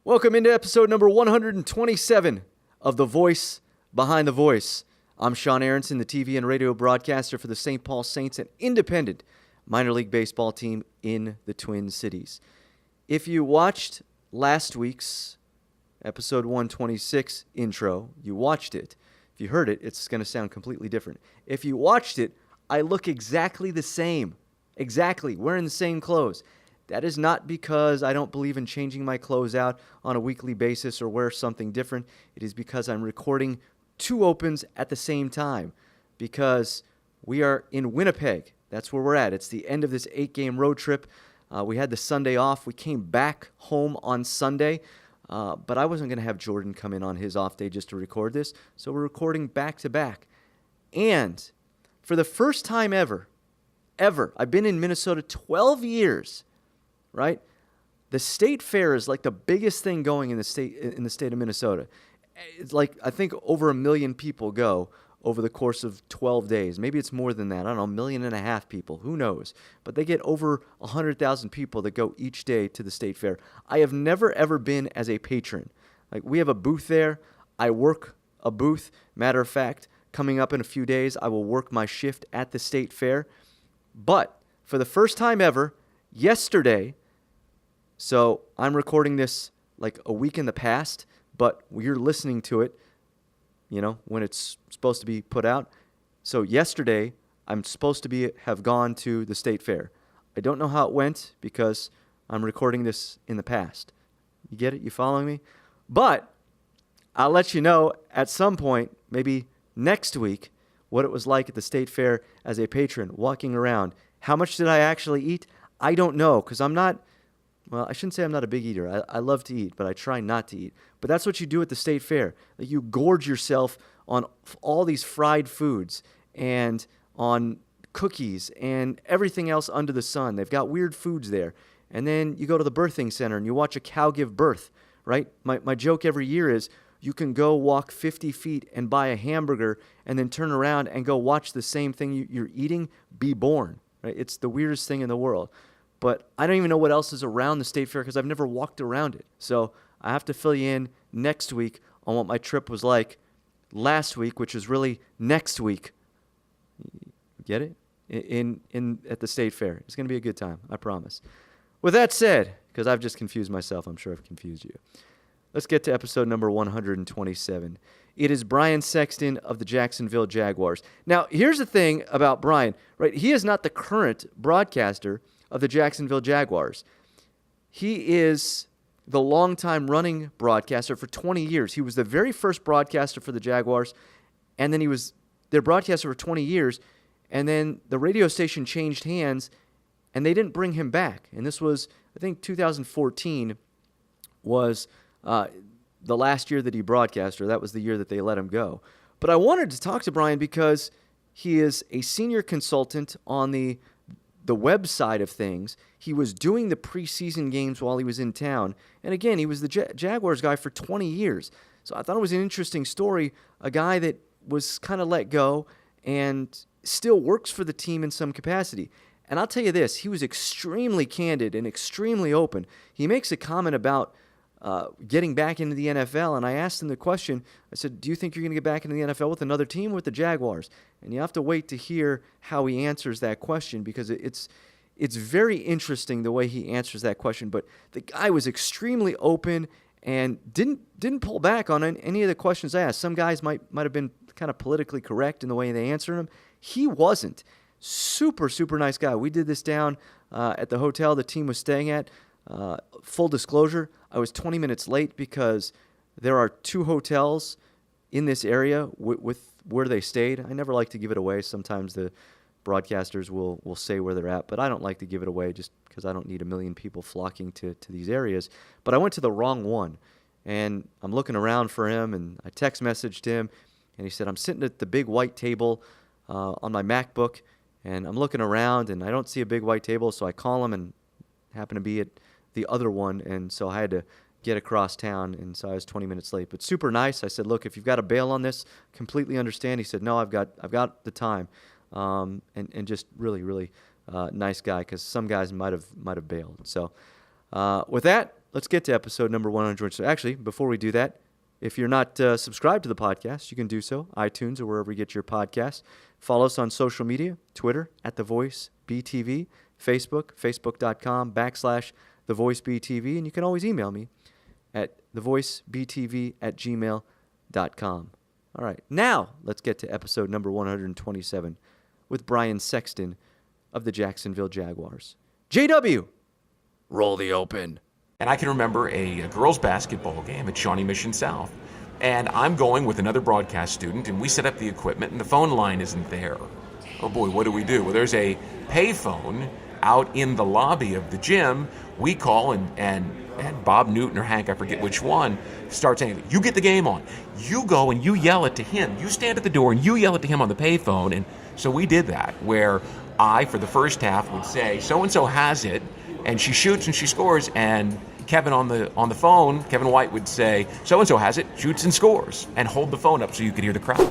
Welcome into episode number 127 of The Voice Behind the Voice. I'm Sean Aronson, the TV and radio broadcaster for the St. Paul Saints, an independent minor league baseball team in the Twin Cities. If you watched last week's episode 126 intro, you watched it. If you heard it, it's going to sound completely different. If you watched it, I look exactly the same. Exactly. Wearing the same clothes. That is not because I don't believe in changing my clothes out on a weekly basis or wear something different. It is because I'm recording two opens at the same time because we are in Winnipeg. That's where we're at. It's the end of this 8-game road trip. We had the Sunday off. We came back home on Sunday, but I wasn't going to have Jordan come in on his off day just to record this, so we're recording back-to-back. And for the first time ever, I've been in Minnesota 12 years, right? The state fair is like the biggest thing going in the state of Minnesota. It's like, I think over 1 million people go over the course of 12 days. Maybe it's more than that. I don't know, 1.5 million people. Who knows? But they get over 100,000 people that go each day to the state fair. I have never, ever been as a patron. Like, we have a booth there. I work a booth. Matter of fact, coming up in a few days, I will work my shift at the state fair. But for the first time ever, yesterday, so I'm recording this like a week in the past, but you're listening to it, when it's supposed to be put out. So yesterday, I'm supposed to have gone to the state fair. I don't know how it went because I'm recording this in the past. You get it? You following me? But I'll let you know at some point, maybe next week, what it was like at the state fair as a patron, walking around. How much did I actually eat? I don't know, because I shouldn't say I'm not a big eater. I love to eat, but I try not to eat. But that's what you do at the state fair. You gorge yourself on all these fried foods and on cookies and everything else under the sun. They've got weird foods there. And then you go to the birthing center and you watch a cow give birth, right? My joke every year is you can go walk 50 feet and buy a hamburger and then turn around and go watch the same thing you're eating be born, right? It's the weirdest thing in the world. But I don't even know what else is around the state fair because I've never walked around it. So I have to fill you in next week on what my trip was like last week, which is really next week. Get it? At the state fair. It's going to be a good time, I promise. With that said, because I've just confused myself, I'm sure I've confused you. Let's get to episode number 127. It is Brian Sexton of the Jacksonville Jaguars. Now, here's the thing about Brian, right? He is not the current broadcaster of the Jacksonville Jaguars. He is the longtime running broadcaster for 20 years. He was the very first broadcaster for the Jaguars, and then he was their broadcaster for 20 years, and then the radio station changed hands, and they didn't bring him back. And this was, I think, 2014 was the last year that he broadcast, or that was the year that they let him go. But I wanted to talk to Brian because he is a senior consultant on the web side of things. He was doing the preseason games while he was in town. And again, he was the Jaguars guy for 20 years. So I thought it was an interesting story, a guy that was kind of let go and still works for the team in some capacity. And I'll tell you this, he was extremely candid and extremely open. He makes a comment about getting back into the NFL, and I asked him the question, I said, do you think you're going to get back into the NFL with another team or with the Jaguars? And you have to wait to hear how he answers that question because it's very interesting the way he answers that question. But the guy was extremely open and didn't pull back on any of the questions I asked. Some guys might have been kind of politically correct in the way they answered them. He wasn't. Super, super nice guy. We did this down at the hotel the team was staying at. Full disclosure, I was 20 minutes late because there are two hotels in this area with where they stayed. I never like to give it away. Sometimes the broadcasters will say where they're at, but I don't like to give it away just because I don't need 1 million people flocking to these areas. But I went to the wrong one, and I'm looking around for him, and I text messaged him, and he said, I'm sitting at the big white table on my MacBook, and I'm looking around, and I don't see a big white table, so I call him and happen to be at the other one, and so I had to get across town, and so I was 20 minutes late. But super nice. I said, look, if you've got to bail on this, completely understand. He said, no, I've got the time, and just really nice guy, because some guys might have bailed. So with that, let's get to episode number 100. So actually, before we do that, if you're not subscribed to the podcast, you can do so, iTunes or wherever you get your podcasts. Follow us on social media, Twitter, @TheVoiceBTV, Facebook, facebook.com/TheVoiceBTV, and you can always email me at thevoicebtv@gmail.com. All right, now let's get to episode number 127 with Brian Sexton of the Jacksonville Jaguars. JW, roll the open. And I can remember a girls' basketball game at Shawnee Mission South. And I'm going with another broadcast student, and we set up the equipment, and the phone line isn't there. Oh boy, what do we do? Well, there's a payphone out in the lobby of the gym. We call, and Bob Newton or Hank, I forget which one, starts saying, you get the game on. You go and you yell it to him. You stand at the door and you yell it to him on the payphone. And so we did that, where I, for the first half, would say, so-and-so has it, and she shoots and she scores, and Kevin on the phone, Kevin White would say, so-and-so has it, shoots and scores, and hold the phone up so you could hear the crowd.